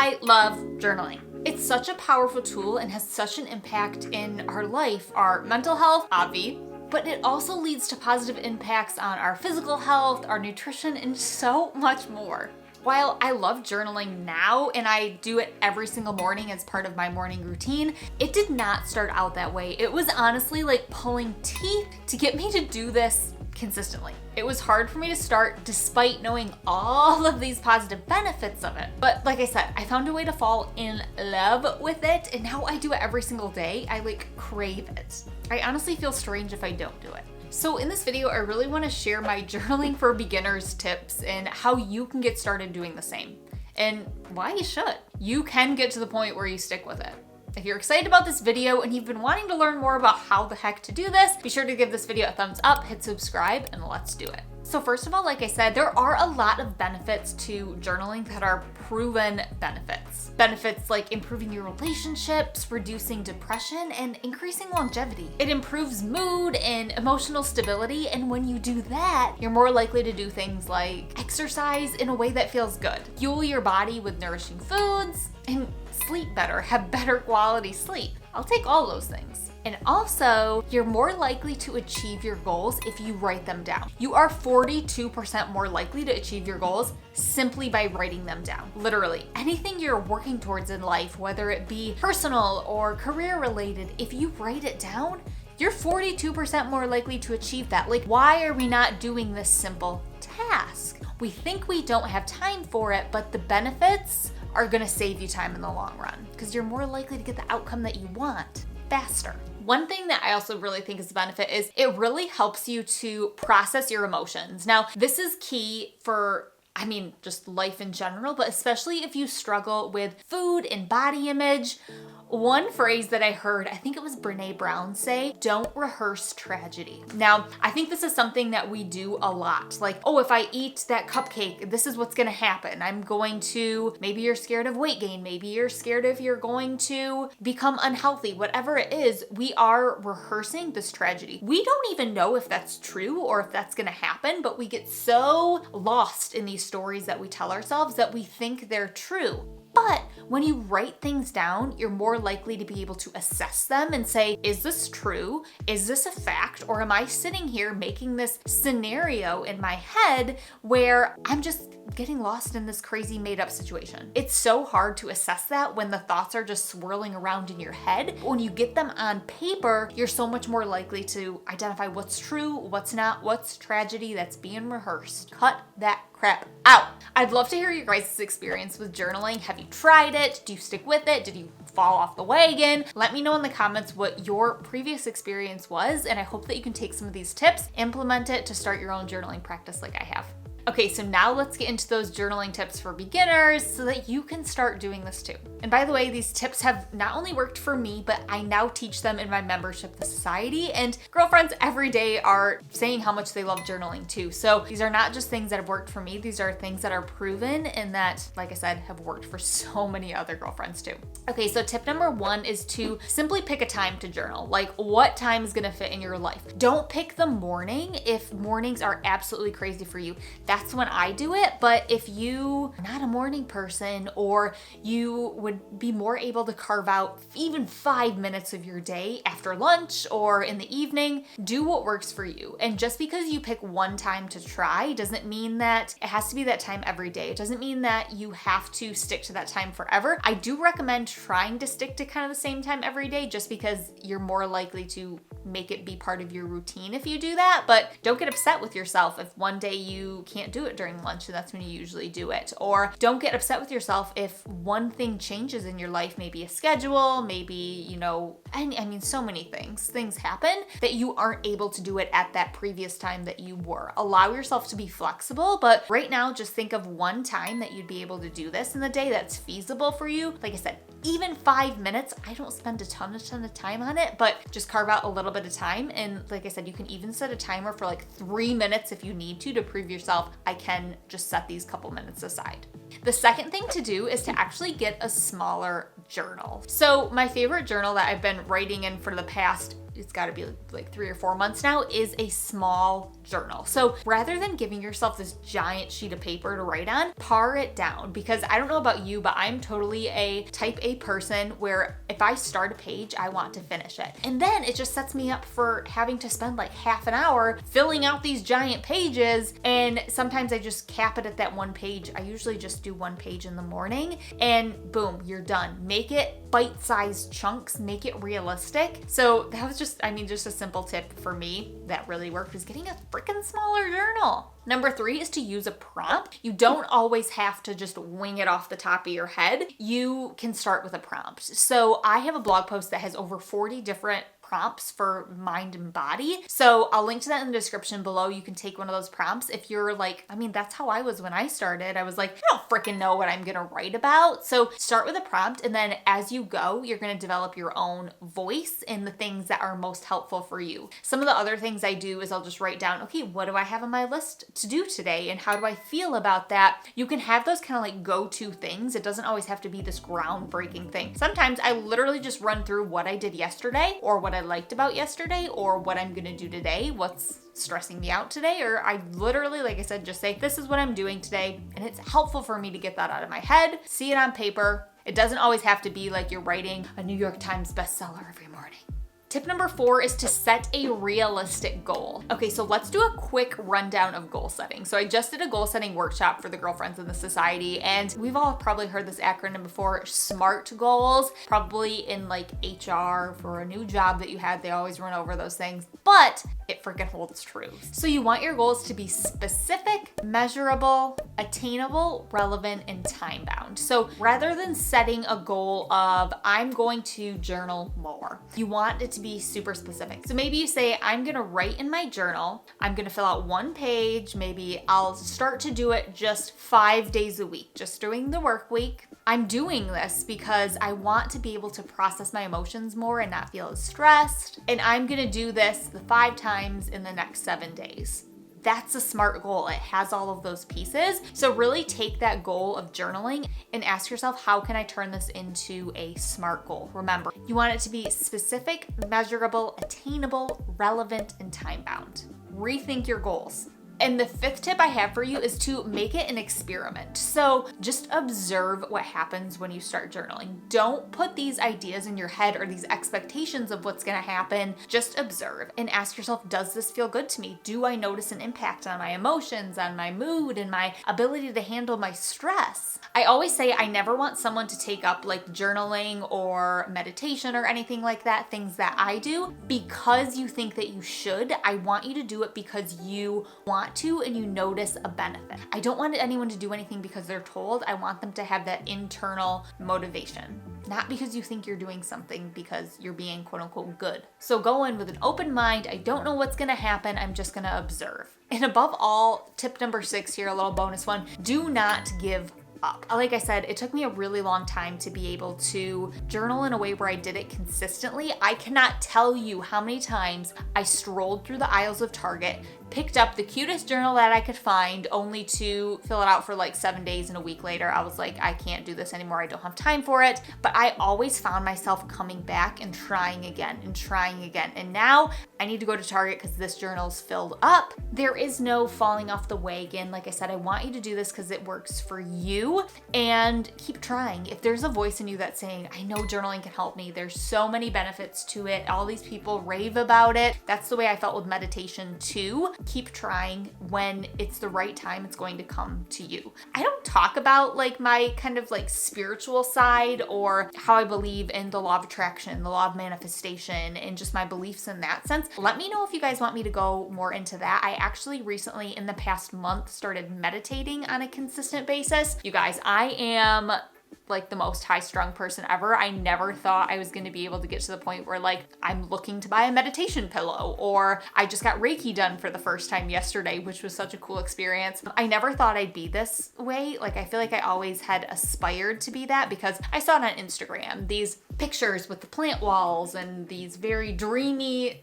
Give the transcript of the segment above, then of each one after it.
I love journaling. It's such a powerful tool and has such an impact in our life, our mental health, obvi, but it also leads to positive impacts on our physical health, our nutrition, and so much more. While I love journaling now and I do it every single morning as part of my morning routine, it did not start out that way. It was honestly like pulling teeth to get me to do this consistently. It was hard for me to start despite knowing all of these positive benefits of it. But like I said, I found a way to fall in love with it, and now I do it every single day. I crave it. I honestly feel strange if I don't do it. So in this video, I really want to share my journaling for beginners tips and how you can get started doing the same and why you should. You can get to the point where you stick with it. If you're excited about this video and you've been wanting to learn more about how the heck to do this, be sure to give this video a thumbs up, hit subscribe, and let's do it. So first of all, like I said, there are a lot of benefits to journaling that are proven benefits. Benefits like improving your relationships, reducing depression, and increasing longevity. It improves mood and emotional stability, and when you do that, you're more likely to do things like exercise in a way that feels good, fuel your body with nourishing foods, and sleep better, have better quality sleep. I'll take all those things. And also, you're more likely to achieve your goals if you write them down. You are 42% more likely to achieve your goals simply by writing them down. Literally, anything you're working towards in life, whether it be personal or career related, if you write it down, you're 42% more likely to achieve that. Why are we not doing this simple task? We think we don't have time for it, but the benefits are gonna save you time in the long run because you're more likely to get the outcome that you want faster. One thing that I also really think is a benefit is it really helps you to process your emotions. Now, this is key for just life in general, but especially if you struggle with food and body image. One phrase that I heard, I think it was Brene Brown say, don't rehearse tragedy. Now, I think this is something that we do a lot. If I eat that cupcake, this is what's gonna happen. Maybe you're scared of weight gain. Maybe you're scared if you're going to become unhealthy. Whatever it is, we are rehearsing this tragedy. We don't even know if that's true or if that's gonna happen, but we get so lost in these stories that we tell ourselves that we think they're true. But when you write things down, you're more likely to be able to assess them and say, is this true? Is this a fact? Or am I sitting here making this scenario in my head where I'm just getting lost in this crazy made up situation? It's so hard to assess that when the thoughts are just swirling around in your head. When you get them on paper, you're so much more likely to identify what's true, what's not, what's tragedy that's being rehearsed. Cut that crap out. I'd love to hear your guys' experience with journaling. Have you tried it? Do you stick with it? Did you fall off the wagon? Let me know in the comments what your previous experience was, and I hope that you can take some of these tips, implement it to start your own journaling practice like I have. Okay, so now let's get into those journaling tips for beginners so that you can start doing this too. And by the way, these tips have not only worked for me, but I now teach them in my membership, the society, and girlfriends every day are saying how much they love journaling too. So these are not just things that have worked for me, these are things that are proven and that, like I said, have worked for so many other girlfriends too. Okay, so tip number 1 is to simply pick a time to journal. What time is gonna fit in your life? Don't pick the morning if mornings are absolutely crazy for you. That's when I do it, but if you are not a morning person or you would be more able to carve out even 5 minutes of your day after lunch or in the evening, do what works for you. And just because you pick one time to try doesn't mean that it has to be that time every day. It doesn't mean that you have to stick to that time forever. I do recommend trying to stick to kind of the same time every day just because you're more likely to make it be part of your routine if you do that, but don't get upset with yourself if one day you can't do it during lunch and that's when you usually do it. Or don't get upset with yourself if one thing changes in your life, maybe a schedule, maybe, so many things happen that you aren't able to do it at that previous time that you were. Allow yourself to be flexible, but right now just think of one time that you'd be able to do this in the day that's feasible for you. Like I said, even 5 minutes, I don't spend a ton of time on it, but just carve out a little bit of time. And like I said, you can even set a timer for 3 minutes if you need to prove yourself, I can just set these couple minutes aside. The second thing to do is to actually get a smaller journal. So my favorite journal that I've been writing in for the past it's got to be like 3 or 4 months now, is a small journal. So rather than giving yourself this giant sheet of paper to write on, pare it down, because I don't know about you, but I'm totally a type A person where if I start a page, I want to finish it. And then it just sets me up for having to spend like half an hour filling out these giant pages. And sometimes I just cap it at that one page. I usually just do one page in the morning and boom, you're done. Make it bite-sized chunks, make it realistic. So that was just a simple tip for me that really worked, was getting a freaking smaller journal. Number 3 is to use a prompt. You don't always have to just wing it off the top of your head. You can start with a prompt. So I have a blog post that has over 40 different prompts for mind and body. So I'll link to that in the description below. You can take one of those prompts if you're like, that's how I was when I started. I was like, I don't freaking know what I'm gonna write about. So start with a prompt, and then as you go, you're gonna develop your own voice in the things that are most helpful for you. Some of the other things I do is I'll just write down, okay, what do I have on my list to do today? And how do I feel about that? You can have those kind of like go-to things. It doesn't always have to be this groundbreaking thing. Sometimes I literally just run through what I did yesterday, or what I liked about yesterday, or what I'm gonna do today, what's stressing me out today, or I literally, like I said, just say, this is what I'm doing today. And it's helpful for me to get that out of my head, see it on paper. It doesn't always have to be like you're writing a New York Times bestseller every morning. Tip number 4 is to set a realistic goal. Okay, so let's do a quick rundown of goal setting. So I just did a goal setting workshop for the girlfriends in the society, and we've all probably heard this acronym before, SMART goals. Probably in like HR for a new job that you had, they always run over those things, but it freaking holds true. So you want your goals to be specific, measurable, attainable, relevant, and time bound. So rather than setting a goal of, I'm going to journal more, you want it to be super specific. So maybe you say, I'm gonna write in my journal, I'm gonna fill out one page, maybe I'll start to do it just 5 days a week, just during the work week. I'm doing this because I want to be able to process my emotions more and not feel as stressed. And I'm gonna do this the 5 times in the next 7 days. That's a SMART goal. It has all of those pieces. So really take that goal of journaling and ask yourself, how can I turn this into a SMART goal? Remember, you want it to be specific, measurable, attainable, relevant, and time bound. Rethink your goals. And the 5th tip I have for you is to make it an experiment. So just observe what happens when you start journaling. Don't put these ideas in your head or these expectations of what's gonna happen. Just observe and ask yourself, does this feel good to me? Do I notice an impact on my emotions, on my mood, and my ability to handle my stress? I always say I never want someone to take up like journaling or meditation or anything like that, things that I do, because you think that you should. I want you to do it because you want to and you notice a benefit. I don't want anyone to do anything because they're told. I want them to have that internal motivation, not because you think you're doing something because you're being quote unquote good. So go in with an open mind. I don't know what's gonna happen. I'm just gonna observe. And above all, tip number 6 here, a little bonus one, do not give up. Like I said, it took me a really long time to be able to journal in a way where I did it consistently. I cannot tell you how many times I strolled through the aisles of Target, picked up the cutest journal that I could find, only to fill it out for like 7 days, and a week later I was like, I can't do this anymore, I don't have time for it. But I always found myself coming back and trying again and trying again. And now I need to go to Target because this journal's filled up. There is no falling off the wagon. Like I said, I want you to do this because it works for you, and keep trying. If there's a voice in you that's saying, I know journaling can help me, there's so many benefits to it, all these people rave about it. That's the way I felt with meditation too. Keep trying. When it's the right time, it's going to come to you. I don't talk about like my kind of like spiritual side or how I believe in the law of attraction, the law of manifestation, and just my beliefs in that sense. Let me know if you guys want me to go more into that. I actually recently in the past month started meditating on a consistent basis. You guys, I am like the most high-strung person ever. I never thought I was going to be able to get to the point where like I'm looking to buy a meditation pillow, or I just got Reiki done for the first time yesterday, which was such a cool experience. I never thought I'd be this way. Like I feel like I always had aspired to be that because I saw it on Instagram, these pictures with the plant walls and these very dreamy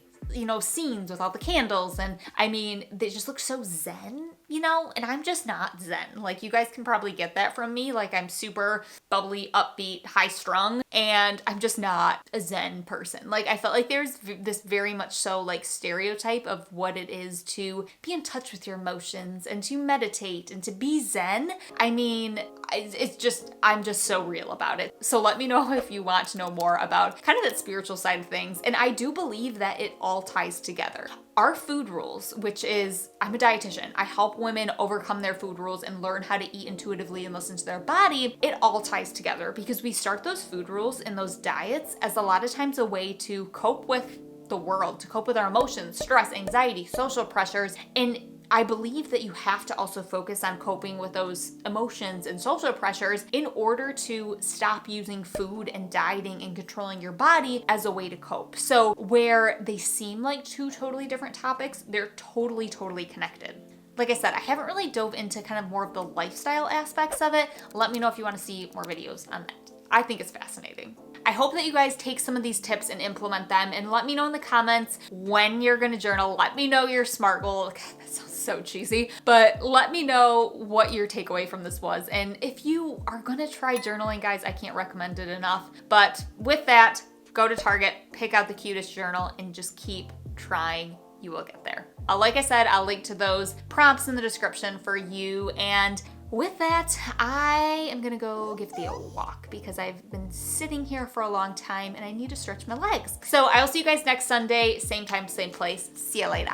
scenes with all the candles. And I mean, they just look so zen, and I'm just not zen. Like, you guys can probably get that from me. Like, I'm super bubbly, upbeat, high strung, and I'm just not a zen person. Like, I felt like there's this very much so like stereotype of what it is to be in touch with your emotions and to meditate and to be zen. I mean, I'm just so real about it. So let me know if you want to know more about kind of that spiritual side of things. And I do believe that it all ties together. Our food rules, which is, I'm a dietitian. I help women overcome their food rules and learn how to eat intuitively and listen to their body. It all ties together because we start those food rules and those diets as a lot of times a way to cope with the world, to cope with our emotions, stress, anxiety, social pressures. And I believe that you have to also focus on coping with those emotions and social pressures in order to stop using food and dieting and controlling your body as a way to cope. So where they seem like two totally different topics, they're totally, totally connected. Like I said, I haven't really dove into kind of more of the lifestyle aspects of it. Let me know if you want to see more videos on that. I think it's fascinating. I hope that you guys take some of these tips and implement them, and let me know in the comments when you're gonna journal. Let me know your SMART goal. God, that sounds so cheesy, but let me know what your takeaway from this was. And if you are gonna try journaling, guys, I can't recommend it enough. But with that, go to Target, pick out the cutest journal, and just keep trying. You will get there. Like I said, I'll link to those prompts in the description for you. And with that, I am gonna go give Thea a walk because I've been sitting here for a long time and I need to stretch my legs. So I'll see you guys next Sunday, same time, same place. See you later.